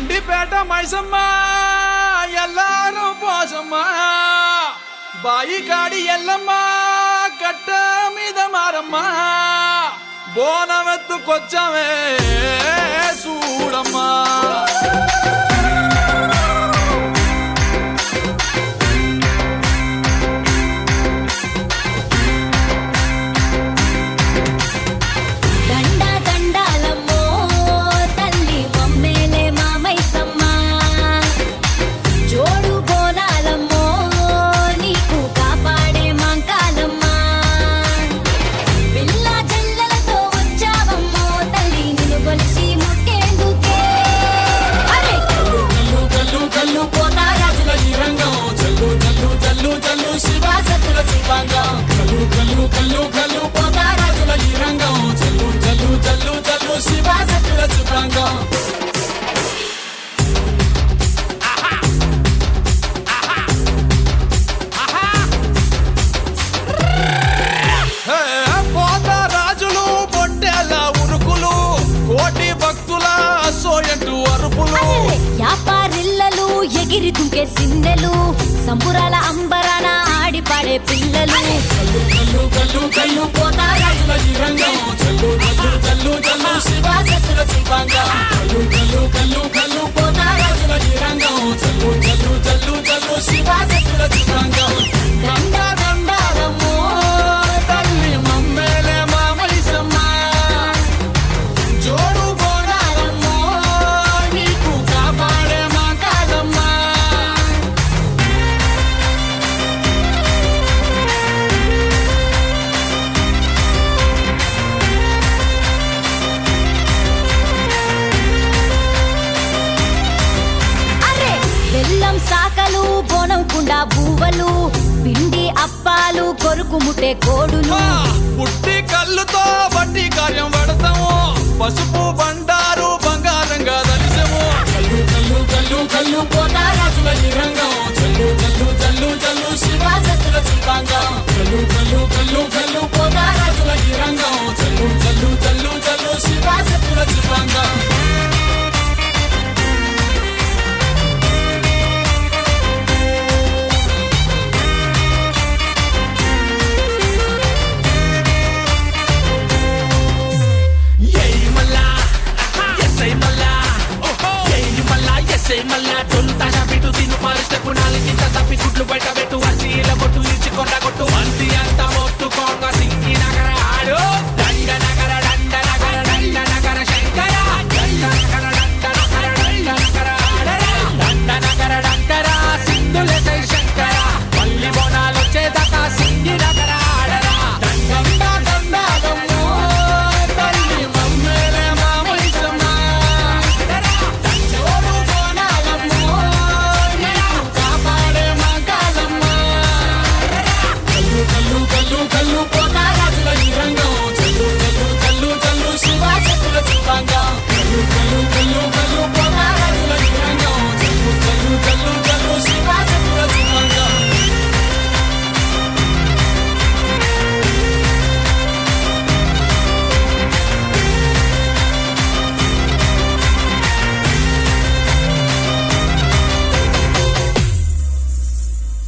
గండిపేట మైసమ్మ ఎల్లారు పోసమ్మ బాయి కాడి ఎల్లమ్మ కట్ట మీద మారమ్మ బోనమెత్తుకొచ్చమే చూడమ్మా యాపారిల్లలు ఎగిరి దుంకే సిన్నెలు సంబురాల అంబరాన ఆడి పాడే పిల్లలు కల్లు కల్లు కల్లు పోతా రాజుల ఈ రంగం చల్లు చల్లు చల్లు చల్లు శివ సత్తుల శివాంగం కల్లు కల్లు కల్లు కల్లు పోతా రాజుల ఈ రంగం చల్లు చల్లు చల్లు చల్లు శివ సత్తుల శివాంగం దండ దండారమ్మో తల్లి మమ్మేలే మామైసమ్మ జోడు బోనారమ్మో నీకు కాపాడే మా కాదమ్మ బెల్లం సాకలు బోనం కుండా బూవలు పిండి అప్పాలు కొరుకు ముట్టే కోడులు పుట్టి కళ్ళుతో బట్టి కార్యం పడతాము పసుపు బండారు బంగారంగా దలిసము కల్లు కల్లు కల్లు కల్లు పోతా రాజుల ఈ రంగం చల్లు చల్లు చల్లు చల్లు శివ సత్తుల శివాంగం